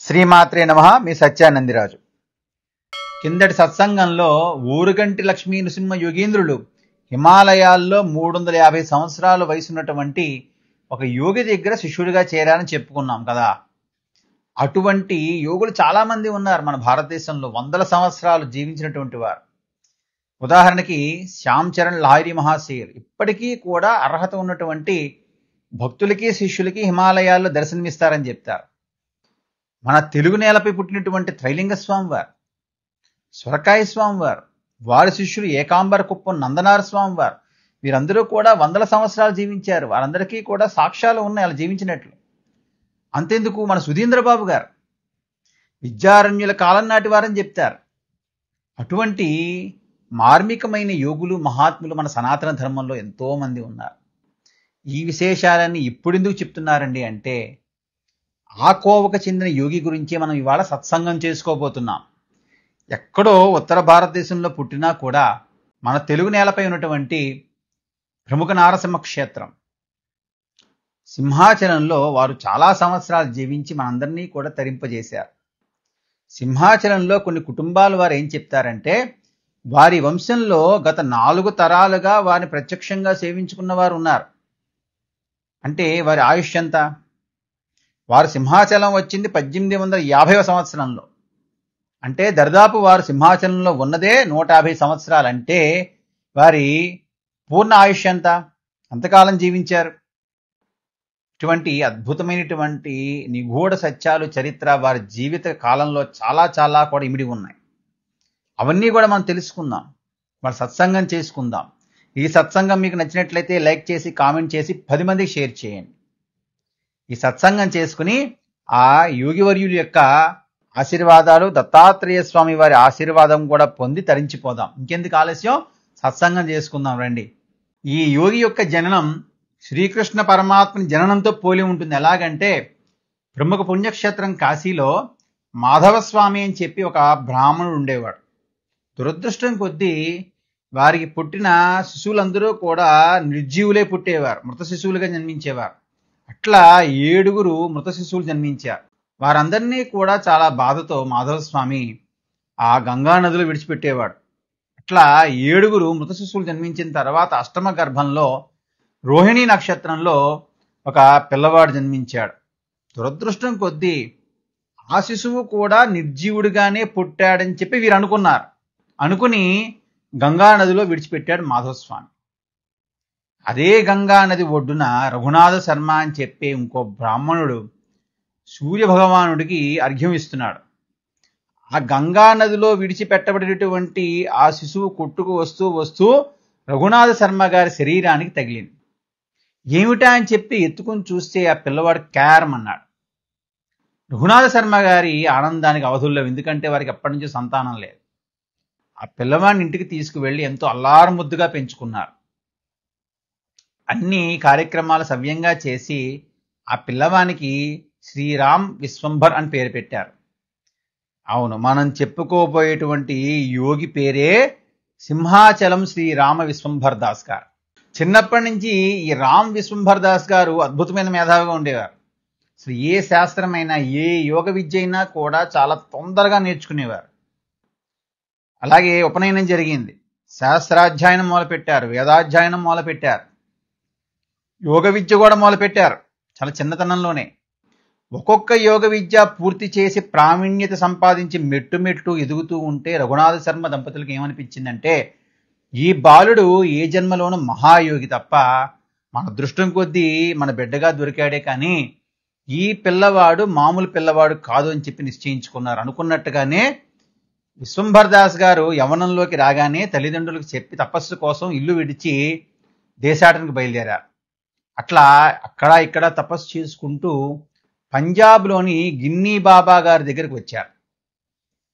శ్రీమాత్రే నమః. మీ సత్యానందిరాజు. కిందటి సత్సంగంలో ఊరుగంటి లక్ష్మీ నృసింహ యోగీంద్రులు హిమాలయాల్లో 350 సంవత్సరాల వయసున్నటువంటి ఒక యోగి దగ్గర శిష్యుడిగా చేరారని చెప్పుకున్నాం కదా. అటువంటి యోగులు చాలా మంది ఉన్నారు మన భారతదేశంలో, వందల సంవత్సరాలు జీవించినటువంటి వారు. ఉదాహరణకి శ్యామ్ చరణ్ లాహిరి మహాశయులు ఇప్పటికీ కూడా అర్హత ఉన్నటువంటి భక్తులకి శిష్యులకి హిమాలయాల్లో దర్శనమిస్తారని చెప్తారు. మన తెలుగు నేలపై పుట్టినటువంటి త్రైలింగ స్వామివారు, స్వరకాయ స్వామివారు, వారి శిష్యులు ఏకాంబర కుప్పం నందనార స్వామివారు, వీరందరూ కూడా వందల సంవత్సరాలు జీవించారు. వారందరికీ కూడా సాక్ష్యాలు ఉన్నాయి అలా జీవించినట్లు. అంతెందుకు, మన సుధీంద్రబాబు గారు విద్యారణ్యుల కాలం నాటి వారని చెప్తారు. అటువంటి మార్మికమైన యోగులు మహాత్ములు మన సనాతన ధర్మంలో ఎంతో మంది ఉన్నారు. ఈ విశేషాలన్నీ ఇప్పుడెందుకు చెప్తున్నారండి అంటే, ఆ కోవకు చెందిన యోగి గురించి మనం ఇవాళ సత్సంగం చేసుకోబోతున్నాం. ఎక్కడో ఉత్తర భారతదేశంలో పుట్టినా కూడా మన తెలుగు నేలపై ఉన్నటువంటి ప్రముఖ నారసింహ క్షేత్రం సింహాచలంలో వారు చాలా సంవత్సరాలు జీవించి మనందరినీ కూడా తరింపజేశారు. సింహాచలంలో కొన్ని కుటుంబాల వారు ఏం చెప్తారంటే, వారి వంశంలో గత 4 తరాలుగా వారిని ప్రత్యక్షంగా సేవించుకున్న వారు ఉన్నారు. అంటే వారి ఆయుష్ ఎంత? వారు సింహాచలం వచ్చింది 1850వ సంవత్సరంలో. అంటే దరిదాపు వారు సింహాచలంలో ఉన్నదే 150 సంవత్సరాలు. అంటే వారి పూర్ణ ఆయుష్ ఎంత? అంతకాలం జీవించారు. ఇటువంటి అద్భుతమైనటువంటి నిగూఢ సత్యాలు చరిత్ర వారి జీవిత కాలంలో చాలా చాలా కూడా ఇమిడి ఉన్నాయి. అవన్నీ కూడా మనం తెలుసుకుందాం, మన సత్సంగం చేసుకుందాం. ఈ సత్సంగం మీకు నచ్చినట్లయితే లైక్ చేసి కామెంట్ చేసి 10 మందికి షేర్ చేయండి. ఈ సత్సంగం చేసుకుని ఆ యోగివర్యుల యొక్క ఆశీర్వాదాలు, దత్తాత్రేయ స్వామి వారి ఆశీర్వాదం కూడా పొంది తరించిపోదాం. ఇంకెందుకు ఆలస్యం, సత్సంగం చేసుకుందాం రండి. ఈ యోగి యొక్క జననం శ్రీకృష్ణ పరమాత్మని జననంతో పోలి ఉంటుంది. ఎలాగంటే, ప్రముఖ పుణ్యక్షేత్రం కాశీలో మాధవస్వామి అని చెప్పి ఒక బ్రాహ్మణుడు ఉండేవాడు. దురదృష్టం కొద్దీ వారికి పుట్టిన శిశువులందరూ కూడా నిర్జీవులే పుట్టేవారు, మృత శిశువులుగా జన్మించేవారు. అట్లా 7 మృత శిశువులు జన్మించారు. వారందరినీ కూడా చాలా బాధతో మాధవస్వామి ఆ గంగా నదిలో విడిచిపెట్టేవాడు. అట్లా 7 మృత శిశువులు జన్మించిన తర్వాత అష్టమ గర్భంలో రోహిణీ నక్షత్రంలో ఒక పిల్లవాడు జన్మించాడు. దురదృష్టం కొద్దీ ఆ శిశువు కూడా నిర్జీవుడిగానే పుట్టాడని చెప్పి వీరు అనుకున్నారు. అనుకుని గంగా నదిలో విడిచిపెట్టాడు మాధవస్వామి. అదే గంగా నది ఒడ్డున రఘునాథ శర్మ అని చెప్పే ఇంకో బ్రాహ్మణుడు సూర్య భగవానుడికి అర్ఘ్యం ఇస్తున్నాడు. ఆ గంగా నదిలో విడిచిపెట్టబడినటువంటి ఆ శిశువు కొట్టుకు వస్తూ వస్తూ రఘునాథ శర్మ గారి శరీరానికి తగిలింది. ఏమిటా అని చెప్పి ఎత్తుకుని చూస్తే ఆ పిల్లవాడు క్యారమన్నాడు. రఘునాథ శర్మ గారి ఆనందానికి అవధుల్లో, ఎందుకంటే వారికి ఎప్పటి నుంచో సంతానం లేదు. ఆ పిల్లవాడిని ఇంటికి తీసుకువెళ్ళి ఎంతో అల్లారు ముద్దుగా పెంచుకున్నారు. అన్ని కార్యక్రమాలు సవ్యంగా చేసి ఆ పిల్లవానికి శ్రీరామ్ విశ్వంభర్ అని పేరు పెట్టారు. అవును, మనం చెప్పుకోబోయేటువంటి యోగి పేరే సింహాచలం శ్రీరామ విశ్వంభర్ దాస్ గారు. చిన్నప్పటి నుంచి ఈ రామ్ విశ్వంభర్ దాస్ గారు అద్భుతమైన మేధావిగా ఉండేవారు. అసలు ఏ శాస్త్రమైనా ఏ యోగ విద్య అయినా కూడా చాలా తొందరగా నేర్చుకునేవారు. అలాగే ఉపనయనం జరిగింది, శాస్త్రాధ్యయనం మొదలుపెట్టారు, వేదాధ్యయనం మొదలుపెట్టారు, యోగ విద్య కూడా మొదలుపెట్టారు చాలా చిన్నతనంలోనే. ఒక్కొక్క యోగ విద్య పూర్తి చేసి ప్రావీణ్యత సంపాదించి మెట్టు మెట్టు ఎదుగుతూ ఉంటే రఘునాథ శర్మ దంపతులకు ఏమనిపించిందంటే, ఈ బాలుడు ఏ జన్మలోనూ మహాయోగి తప్ప మన అదృష్టం కొద్దీ మన బిడ్డగా దొరికాడే కానీ ఈ పిల్లవాడు మామూలు పిల్లవాడు కాదు అని చెప్పి నిశ్చయించుకున్నారు. అనుకున్నట్టుగానే విశ్వంభర్ దాస్ గారు యవ్వనంలోకి రాగానే తల్లిదండ్రులకు చెప్పి తపస్సు కోసం ఇల్లు విడిచి దేశాటనకు బయలుదేరారు. అట్లా అక్కడ ఇక్కడ తపస్సు చేసుకుంటూ పంజాబ్లోని గిన్నీ బాబా గారి దగ్గరికి వచ్చారు.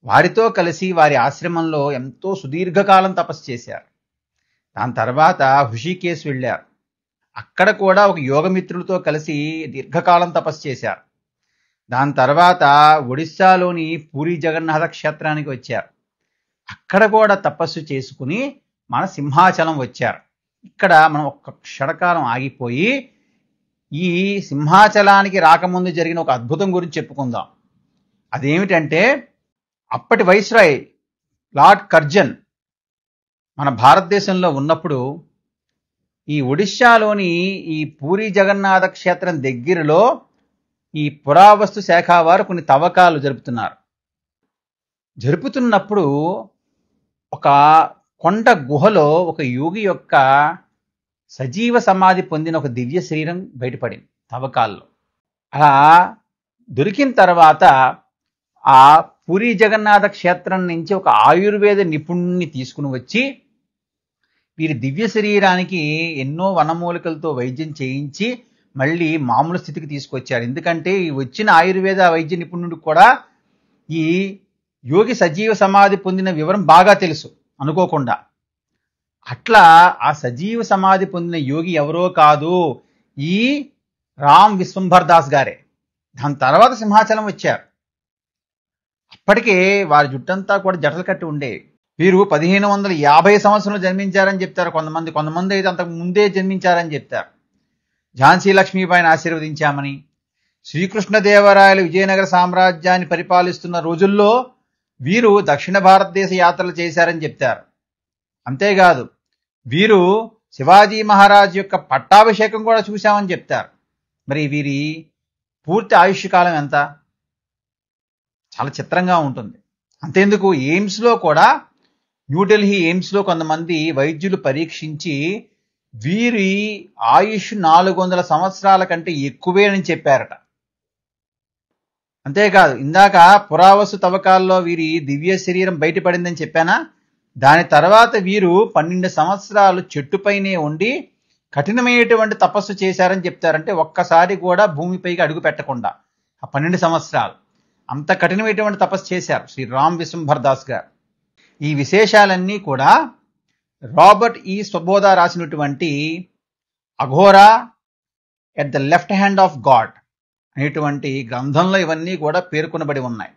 వారితో కలిసి వారి ఆశ్రమంలో ఎంతో సుదీర్ఘకాలం తపస్సు చేశారు. దాని తర్వాత హృషికేశ్ వెళ్ళారు. అక్కడ కూడా ఒక యోగమిత్రులతో కలిసి దీర్ఘకాలం తపస్సు చేశారు. దాని తర్వాత ఒడిశాలోని పూరి జగన్నాథ క్షేత్రానికి వచ్చారు. అక్కడ కూడా తపస్సు చేసుకుని మన సింహాచలం వచ్చారు. ఇక్కడ మనం ఒక్క క్షణకాలం ఆగిపోయి ఈ సింహాచలానికి రాకముందు జరిగిన ఒక అద్భుతం గురించి చెప్పుకుందాం. అదేమిటంటే అప్పటి వైస్రాయ్ లార్డ్ కర్జన్ మన భారతదేశంలో ఉన్నప్పుడు ఈ ఒడిశాలోని ఈ పూరి జగన్నాథ క్షేత్రం దగ్గరలో ఈ పురావస్తు శాఖ వారు కొన్ని తవ్వకాలు జరుపుతున్నప్పుడు ఒక కొండ గుహలో ఒక యోగి యొక్క సజీవ సమాధి పొందిన ఒక దివ్య శరీరం బయటపడింది తవ్వకాల్లో. అలా దొరికిన తర్వాత ఆ పూరి జగన్నాథ క్షేత్రం నుంచి ఒక ఆయుర్వేద నిపుణుణ్ణి తీసుకుని వచ్చి వీరి దివ్య శరీరానికి ఎన్నో వనమూలికలతో వైద్యం చేయించి మళ్ళీ మామూలు స్థితికి తీసుకొచ్చారు. ఎందుకంటే ఈ వచ్చిన ఆయుర్వేద వైద్య నిపుణుడికి కూడా ఈ యోగి సజీవ సమాధి పొందిన వివరం బాగా తెలుసు అనుకోకుండా. అట్లా ఆ సజీవ సమాధి పొందిన యోగి ఎవరో కాదు, ఈ రామ్ విశ్వంభర్ దాస్ గారే. దాని తర్వాత సింహాచలం వచ్చారు. అప్పటికే వారి జుట్టంతా కూడా జటలు కట్టి ఉండేవి. వీరు 1550 సంవత్సరంలో జన్మించారని చెప్తారు కొంతమంది అయితే అంతకు ముందే జన్మించారని చెప్తారు. ఝాన్సీ లక్ష్మీబాయిని ఆశీర్వదించామని, శ్రీకృష్ణదేవరాయలు విజయనగర సామ్రాజ్యాన్ని పరిపాలిస్తున్న రోజుల్లో వీరు దక్షిణ భారతదేశ యాత్రలు చేశారని చెప్తారు. అంతేకాదు వీరు శివాజీ మహారాజ్ యొక్క పట్టాభిషేకం కూడా చూశామని చెప్తారు. మరి వీరి పూర్తి ఆయుష్ కాలం ఎంత? చాలా చిత్రంగా ఉంటుంది. అంతేందుకు ఎయిమ్స్లో కూడా, న్యూఢిల్లీ ఎయిమ్స్లో కొంతమంది వైద్యులు పరీక్షించి వీరి ఆయుష్ 400 సంవత్సరాల కంటే ఎక్కువేనని చెప్పారట. అంతేకాదు ఇందాక పురావస్తు తవ్వకాల్లో వీరి దివ్య శరీరం బయటపడిందని చెప్పానా, దాని తర్వాత వీరు 12 సంవత్సరాలు చెట్టుపైనే ఉండి కఠినమైనటువంటి తపస్సు చేశారని చెప్తారంటే ఒక్కసారి కూడా భూమిపైకి అడుగు పెట్టకుండా ఆ 12 సంవత్సరాలు అంత కఠినమైనటువంటి తపస్సు చేశారు శ్రీ రామ్ విశ్వంభర్ దాస్ గారు. ఈ విశేషాలన్నీ కూడా రాబర్ట్ ఈ స్వబోధ రాసినటువంటి Aghora at the left hand of God అనేటువంటి గ్రంథంలో ఇవన్నీ కూడా పేర్కొనబడి ఉన్నాయి.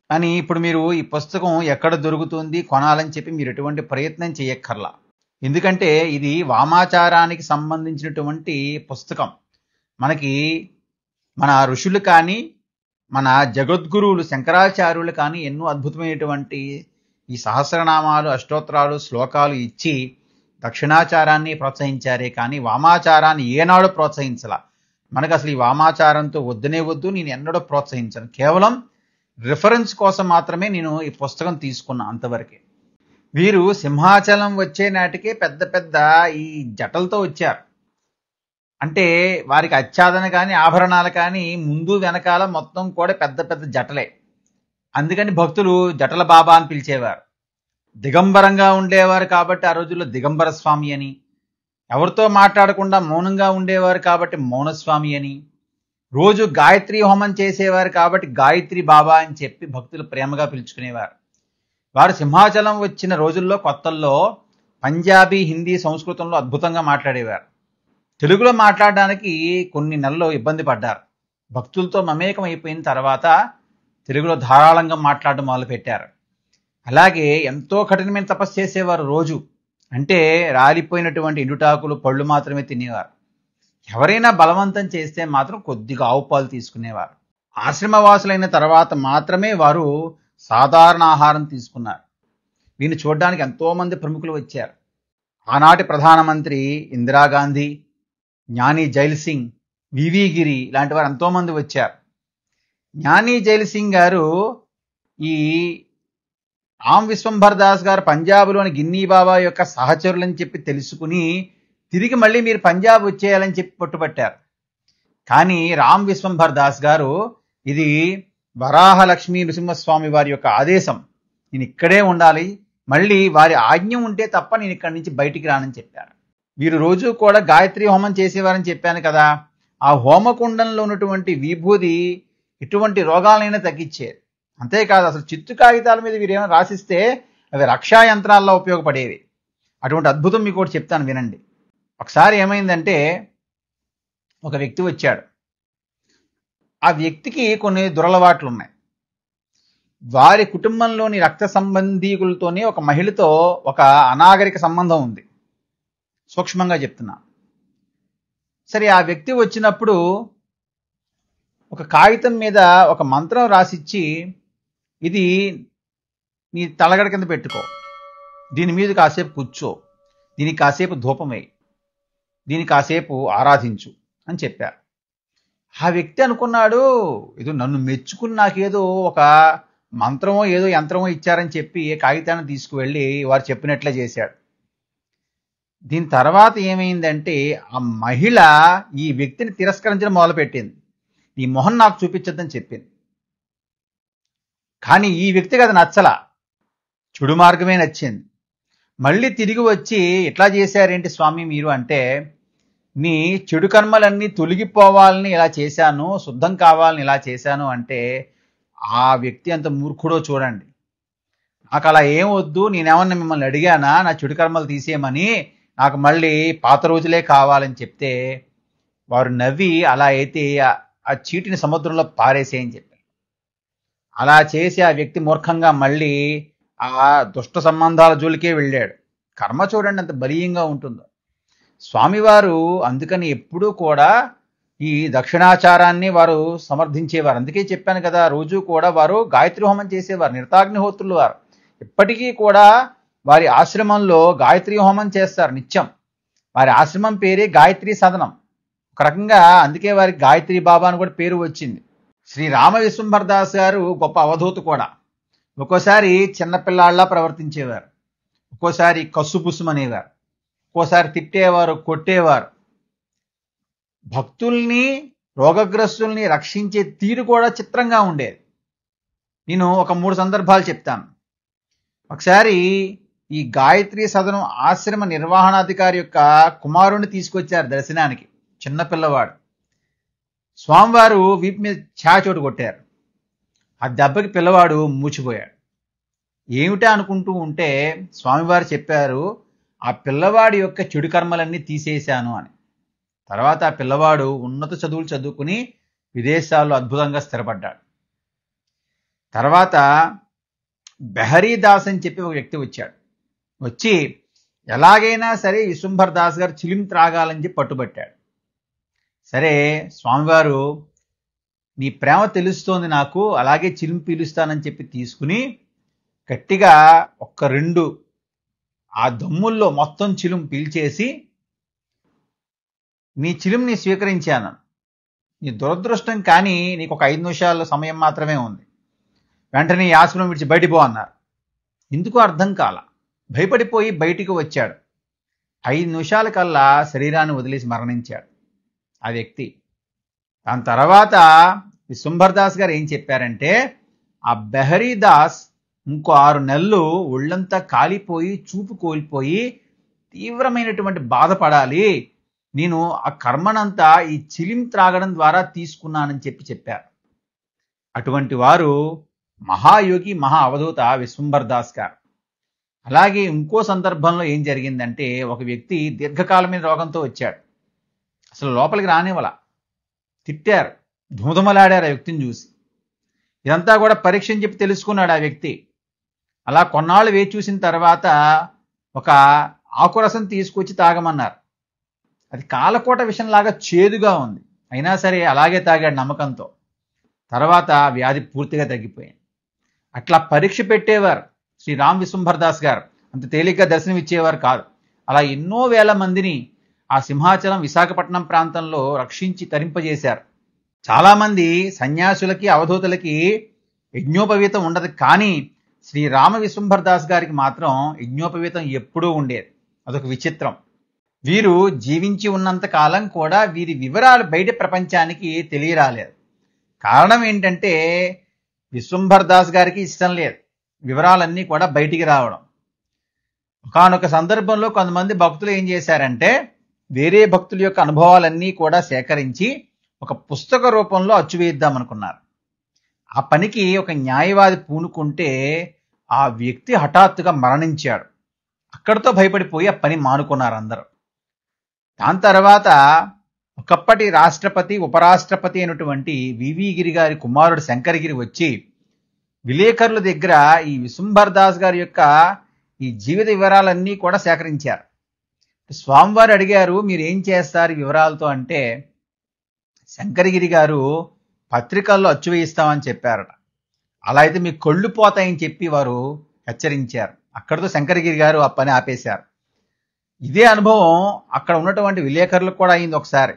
కానీ ఇప్పుడు మీరు ఈ పుస్తకం ఎక్కడ దొరుకుతుంది కొనాలని చెప్పి మీరు ఎటువంటి ప్రయత్నం చేయక్కర్లా. ఎందుకంటే ఇది వామాచారానికి సంబంధించినటువంటి పుస్తకం. మనకి మన ఋషులు కానీ మన జగద్గురువులు శంకరాచార్యులు కానీ ఎన్నో అద్భుతమైనటువంటి ఈ సహస్రనామాలు, అష్టోత్తరాలు, శ్లోకాలు ఇచ్చి దక్షిణాచారాన్ని ప్రోత్సహించారే కానీ వామాచారాన్ని ఏనాడు ప్రోత్సహించలా. మనకు అసలు ఈ వామాచారంతో వద్దునే వద్దు, నేను ఎన్నడూ ప్రోత్సహించను. కేవలం రిఫరెన్స్ కోసం మాత్రమే నేను ఈ పుస్తకం తీసుకున్నా, అంతవరకే. వీరు సింహాచలం వచ్చే నాటికే పెద్ద పెద్ద ఈ జటలతో వచ్చారు. అంటే వారికి ఆచ్ఛాదన కానీ ఆభరణాలు కానీ ముందు వెనకాల మొత్తం కూడా పెద్ద పెద్ద జటలే. అందుకని భక్తులు జటల బాబా అని పిలిచేవారు. దిగంబరంగా ఉండేవారు కాబట్టి ఆ రోజుల్లో దిగంబర స్వామి అని, ఎవరితో మాట్లాడకుండా మౌనంగా ఉండేవారు కాబట్టి మౌనస్వామి అని, రోజు గాయత్రి హోమం చేసేవారు కాబట్టి గాయత్రి బాబా అని చెప్పి భక్తులు ప్రేమగా పిలుచుకునేవారు. వారు సింహాచలం వచ్చిన రోజుల్లో కొత్తల్లో పంజాబీ, హిందీ, సంస్కృతంలో అద్భుతంగా మాట్లాడేవారు. తెలుగులో మాట్లాడడానికి కొన్ని నెలలు ఇబ్బంది పడ్డారు. భక్తులతో మమేకం అయిపోయిన తర్వాత తెలుగులో ధారాళంగా మాట్లాడడం మొదలుపెట్టారు. అలాగే ఎంతో కఠినమైన తపస్సు చేసేవారు. రోజు అంటే రాలిపోయినటువంటి ఎండుటాకులు, పళ్ళు మాత్రమే తినేవారు. ఎవరైనా బలవంతం చేస్తే మాత్రం కొద్దిగా ఆవు పాలు తీసుకునేవారు. ఆశ్రమవాసులైన తర్వాత మాత్రమే వారు సాధారణ ఆహారం తీసుకున్నారు. వీరిని చూడడానికి ఎంతో మంది ప్రముఖులు వచ్చారు. ఆనాటి ప్రధానమంత్రి ఇందిరాగాంధీ, జ్ఞాని జైల్ సింగ్, వివి గిరి ఇలాంటి వారు ఎంతోమంది వచ్చారు. జ్ఞాని జైల్ సింగ్ గారు ఈ రామ్ విశ్వంభర్ దాస్ గారు పంజాబ్లోని గిన్నీ బాబా యొక్క సహచరులని చెప్పి తెలుసుకుని తిరిగి మళ్ళీ మీరు పంజాబ్ వచ్చేయాలని చెప్పి పట్టుపట్టారు. కానీ రామ్ విశ్వంభర్ దాస్ గారు ఇది వరాహలక్ష్మీ నృసింహస్వామి వారి యొక్క ఆదేశం, నేను ఇక్కడే ఉండాలి, మళ్ళీ వారి ఆజ్ఞ ఉంటే తప్ప నేను ఇక్కడి నుంచి బయటికి రానని చెప్పారు. వీరు రోజు కూడా గాయత్రి హోమం చేసేవారని చెప్పాను కదా, ఆ హోమకుండంలో ఉన్నటువంటి విభూది ఎటువంటి రోగాలైనా తగ్గించేది. అంతేకాదు అసలు చిత్తు కాగితాల మీద వీరు ఏమైనా రాసిస్తే అవి రక్షా యంత్రాల్లో ఉపయోగపడేవి. అటువంటి అద్భుతం మీకు ఒకటి చెప్తాను వినండి. ఒకసారి ఏమైందంటే ఒక వ్యక్తి వచ్చాడు. ఆ వ్యక్తికి కొన్ని దురలవాట్లు ఉన్నాయి. వారి కుటుంబంలోని రక్త సంబంధీకులతోనే ఒక మహిళతో ఒక అనాగరిక సంబంధం ఉంది. సూక్ష్మంగా చెప్తున్నా. సరే, ఆ వ్యక్తి వచ్చినప్పుడు ఒక కాగితం మీద ఒక మంత్రం రాసిచ్చి, ఇది నీ తలగడ కింద పెట్టుకో, దీని మీద కాసేపు కూర్చో, దీనికి కాసేపు ధూపమై, దీనికి కాసేపు ఆరాధించు అని చెప్పారు. ఆ వ్యక్తి అనుకున్నాడు, ఏదో నన్ను మెచ్చుకుని నాకేదో ఒక మంత్రమో ఏదో యంత్రమో ఇచ్చారని చెప్పి కాగితాన్ని తీసుకువెళ్ళి వారు చెప్పినట్లే చేశాడు. దీని తర్వాత ఏమైందంటే ఆ మహిళ ఈ వ్యక్తిని తిరస్కరించడం మొదలుపెట్టింది. ఈ మొహం నాకు చూపించొద్దని చెప్పింది. కానీ ఈ వ్యక్తికి అది నచ్చలా, చెడు మార్గమే నచ్చింది. మళ్ళీ తిరిగి వచ్చి ఇట్లా చేశారేంటి స్వామి మీరు అంటే, మీ చెడు కర్మలన్నీ తొలగిపోవాలని ఇలా చేశాను, శుద్ధం కావాలని ఇలా చేశాను అంటే, ఆ వ్యక్తి అంత మూర్ఖుడో చూడండి. నాకు అలా ఏం వద్దు, నేనేమన్నా మిమ్మల్ని అడిగానా నా చెడు కర్మలు తీసేయమని, నాకు మళ్ళీ పాత రోజులే కావాలని చెప్తే వారు నవ్వి అలా అయితే ఆ చీటిని సముద్రంలో పారేసేయని చెప్పారు. అలా చేసి ఆ వ్యక్తి మూర్ఖంగా మళ్ళీ ఆ దుష్ట సంబంధాల జోలికే వెళ్ళాడు. కర్మ చూడండి ఎంత బలీయంగా ఉంటుందో. స్వామివారు అందుకని ఎప్పుడూ కూడా ఈ దక్షిణాచారాన్ని వారు సమర్థించేవారు. అందుకే చెప్పాను కదా, రోజు కూడా వారు గాయత్రి హోమం చేసేవారు, నిరతాగ్నిహోత్రులు వారు. ఇప్పటికీ కూడా వారి ఆశ్రమంలో గాయత్రి హోమం చేస్తారు నిత్యం. వారి ఆశ్రమం పేరే గాయత్రి సదనం. ఒక రకంగా అందుకే వారికి గాయత్రి బాబా అని కూడా పేరు వచ్చింది. శ్రీ రామ విశ్వంభరదాస్ గారు గొప్ప అవధూత కూడా. ఒక్కోసారి చిన్నపిల్లాళ్ళ ప్రవర్తించేవారు, ఒక్కోసారి కస్సుపుసుమనేవారు, ఒక్కోసారి తిట్టేవారు, కొట్టేవారు. భక్తుల్ని రోగగ్రస్తుల్ని రక్షించే తీరు కూడా చిత్రంగా ఉండేది. నేను ఒక 3 సందర్భాలు చెప్తాను. ఒకసారి ఈ గాయత్రి సదనం ఆశ్రమ నిర్వహణాధికారి యొక్క కుమారుణ్ణి తీసుకొచ్చారు దర్శనానికి, చిన్నపిల్లవాడు. స్వామివారు వీపు మీద చాచోటు కొట్టారు. ఆ దెబ్బకి పిల్లవాడు మూచిపోయాడు. ఏమిటా అనుకుంటూ ఉంటే స్వామివారు చెప్పారు, ఆ పిల్లవాడి యొక్క చెడు కర్మలన్నీ తీసేశాను అని. తర్వాత ఆ పిల్లవాడు ఉన్నత చదువులు చదువుకుని విదేశాల్లో అద్భుతంగా స్థిరపడ్డాడు. తర్వాత బెహరీదాస్ అని చెప్పి ఒక వ్యక్తి వచ్చాడు. వచ్చి ఎలాగైనా సరే విశ్వంభర్ దాస్ గారు చిలిం త్రాగాలని చెప్పి పట్టుబట్టాడు. సరే స్వామివారు, నీ ప్రేమ తెలుస్తోంది నాకు, అలాగే చిలిం పీలుస్తానని చెప్పి తీసుకుని గట్టిగా 1-2 ఆ దమ్ముల్లో మొత్తం చిలుం పీల్చేసి, నీ చిలుంని స్వీకరించాను, నీ దురదృష్టం కానీ నీకు ఒక 5 నిమిషాల సమయం మాత్రమే ఉంది, వెంటనే ఈ ఆశ్రమం విడిచి బయటికి పో అన్నారు. ఎందుకు అర్థం కాల, భయపడిపోయి బయటికి వచ్చాడు. 5 నిమిషాల కల్లా శరీరాన్ని వదిలేసి మరణించాడు ఆ వ్యక్తి. దాని తర్వాత విశ్వంభరదాస్ గారు ఏం చెప్పారంటే, ఆ బెహరీదాస్ ఇంకో 6 నెలలు ఒళ్ళంతా కాలిపోయి చూపు కోల్పోయి తీవ్రమైనటువంటి బాధపడాలి, నేను ఆ కర్మనంతా ఈ చిలిం త్రాగడం ద్వారా తీసుకున్నానని చెప్పారు. అటువంటి వారు మహాయోగి, మహా అవధూత విశ్వంభరదాస్ గారు. అలాగే ఇంకో సందర్భంలో ఏం జరిగిందంటే, ఒక వ్యక్తి దీర్ఘకాలమైన రోగంతో వచ్చాడు. అసలు లోపలికి రానివ్వలా, తిట్టారు, ధూమధమలాడారు ఆ వ్యక్తిని చూసి. ఇదంతా కూడా పరీక్ష అని చెప్పి తెలుసుకున్నాడు ఆ వ్యక్తి. అలా కొన్నాళ్ళు వేచి చూసిన తర్వాత ఒక ఆకురసం తీసుకొచ్చి తాగమన్నారు. అది కాలకోట విషంలాగా చేదుగా ఉంది, అయినా సరే అలాగే తాగాడు నమ్మకంతో. తర్వాత వ్యాధి పూర్తిగా తగ్గిపోయింది. అట్లా పరీక్ష పెట్టేవారు శ్రీ రామ్ విశ్వంభరదాస్ గారు. అంత తేలిగ్గా దర్శనం ఇచ్చేవారు కాదు. అలా ఎన్నో వేల మందిని ఆ సింహాచలం విశాఖపట్నం ప్రాంతంలో రక్షించి తరింపజేశారు. చాలామంది సన్యాసులకి అవధూతలకి యజ్ఞోపవీతం ఉండదు, కానీ శ్రీ రామ విశ్వంభరదాస్ గారికి మాత్రం యజ్ఞోపవీతం ఎప్పుడూ ఉండేది. అదొక విచిత్రం. వీరు జీవించి ఉన్నంత కాలం కూడా వీరి వివరాలు బయట ప్రపంచానికి తెలియరాలేదు. కారణం ఏంటంటే, విశ్వంభరదాస్ గారికి ఇష్టం లేదు వివరాలన్నీ కూడా బయటికి రావడం. ఒకానొక సందర్భంలో కొంతమంది భక్తులు ఏం చేశారంటే, వేరే భక్తుల యొక్క అనుభవాలన్నీ కూడా సేకరించి ఒక పుస్తక రూపంలో అచ్చువేద్దామనుకున్నారు. ఆ పనికి ఒక న్యాయవాది పూనుకుంటే ఆ వ్యక్తి హఠాత్తుగా మరణించాడు. అక్కడితో భయపడిపోయి ఆ పని మానుకున్నారు అందరూ. దాని తర్వాత ఒకప్పటి రాష్ట్రపతి, ఉపరాష్ట్రపతి అయినటువంటి వివి గిరి గారి కుమారుడు శంకరగిరి వచ్చి విలేకరుల దగ్గర ఈ విశ్వంభరదాస్ గారి యొక్క ఈ జీవిత వివరాలన్నీ కూడా సేకరించారు. స్వామివారు అడిగారు, మీరు ఏం చేస్తారు ఈ వివరాలతో అంటే, శంకరగిరి గారు పత్రికల్లో అచ్చు వేయిస్తామని చెప్పారట. అలా అయితే మీకు కళ్ళు పోతాయని చెప్పి వారు హెచ్చరించారు. అక్కడితో శంకరగిరి గారు ఆ పని ఆపేశారు. ఇదే అనుభవం అక్కడ ఉన్నటువంటి విలేకరులకు కూడా అయింది ఒకసారి.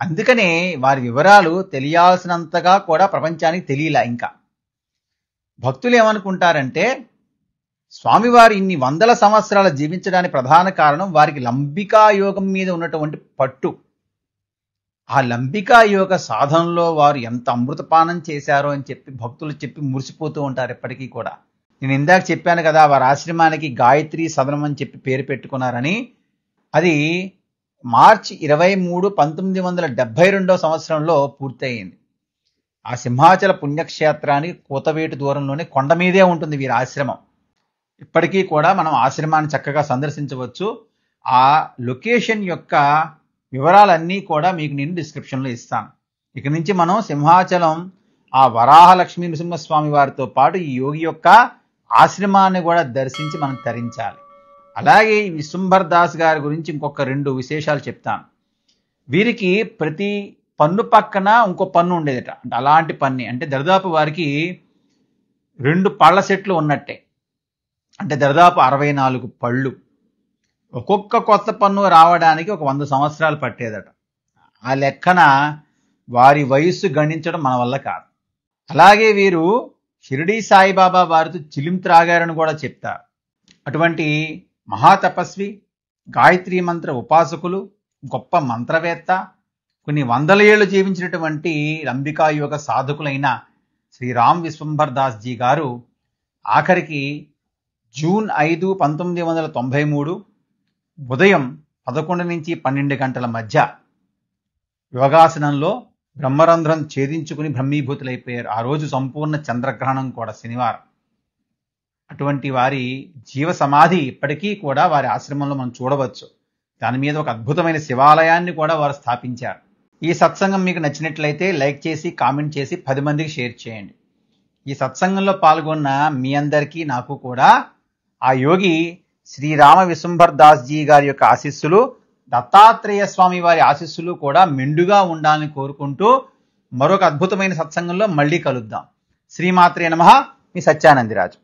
అందుకనే వారి వివరాలు తెలియాల్సినంతగా కూడా ప్రపంచానికి తెలియలా. ఇంకా భక్తులు ఏమనుకుంటారంటే స్వామివారు ఇన్ని వందల సంవత్సరాలు జీవించడానికి ప్రధాన కారణం వారికి లంబికా యోగం మీద ఉన్నటువంటి పట్టు. ఆ లంబికా యోగ సాధనలో వారు ఎంత అమృతపానం చేశారో అని చెప్పి భక్తులు చెప్పి మురిసిపోతూ ఉంటారు ఎప్పటికీ కూడా. నేను ఇందాక చెప్పాను కదా, వారి ఆశ్రమానికి గాయత్రి సదనం అని చెప్పి పేరు పెట్టుకున్నారని. అది మార్చి 23, 1972 సంవత్సరంలో పూర్తయింది. ఆ సింహాచల పుణ్యక్షేత్రానికి కూతవేటు దూరంలోనే కొండ మీదే ఉంటుంది వీరి ఆశ్రమం. ఇప్పటికీ కూడా మనం ఆశ్రమాన్ని చక్కగా సందర్శించవచ్చు. ఆ లొకేషన్ యొక్క వివరాలన్నీ కూడా మీకు నేను డిస్క్రిప్షన్లో ఇస్తాను. ఇక నుంచి మనం సింహాచలం ఆ వరాహ లక్ష్మీ నృసింహస్వామి వారితో పాటు ఈ యోగి యొక్క ఆశ్రమాన్ని కూడా దర్శించి మనం తరించాలి. అలాగే ఈ విశ్వంభర్ దాస్ గారి గురించి ఇంకొక 2 విశేషాలు చెప్తాను. వీరికి ప్రతి పన్ను పక్కన ఇంకో పన్ను ఉండేదట. అంటే అలాంటి పన్ను అంటే దరిదాపు వారికి 2 పళ్ళ సెట్లు ఉన్నట్టే. అంటే దరిదాపు 64 పళ్ళు. ఒక్కొక్క కొత్త పన్ను రావడానికి ఒక 100 సంవత్సరాలు పట్టేదట. ఆ లెక్కన వారి వయస్సు గణించడం మన వల్ల కాదు. అలాగే వీరు షిరిడీ సాయిబాబా వారితో చిలిం త్రాగారని కూడా చెప్తారు. అటువంటి మహాతపస్వి, గాయత్రీ మంత్ర ఉపాసకులు, గొప్ప మంత్రవేత్త, కొన్ని వందల ఏళ్లు జీవించినటువంటి లంబికా యోగ సాధకులైన శ్రీ రామ్ విశ్వంభర్ దాస్ జీ గారు ఆఖరికి జూన్ 5, 1993 ఉదయం 11 నుంచి 12 గంటల మధ్య యోగాసనంలో బ్రహ్మరంధ్రం ఛేదించుకుని బ్రహ్మీభూతులైపోయారు. ఆ రోజు సంపూర్ణ చంద్రగ్రహణం కూడా, శనివారం. అటువంటి వారి జీవ సమాధి ఇప్పటికీ కూడా వారి ఆశ్రమంలో మనం చూడవచ్చు. దాని మీద ఒక అద్భుతమైన శివాలయాన్ని కూడా వారు స్థాపించారు. ఈ సత్సంగం మీకు నచ్చినట్లయితే లైక్ చేసి, కామెంట్ చేసి 10 మందికి షేర్ చేయండి. ఈ సత్సంగంలో పాల్గొన్న మీ అందరికీ నాకు కూడా ఆ యోగి శ్రీరామ విశ్వంభర్ దాస్ జీ గారి యొక్క ఆశీస్సులు, దత్తాత్రేయ స్వామి వారి ఆశీస్సులు కూడా మెండుగా ఉండాలని కోరుకుంటూ మరొక అద్భుతమైన సత్సంగంలో మళ్ళీ కలుద్దాం. శ్రీమాత్రే నమః. మీ సత్యానందిరాజు.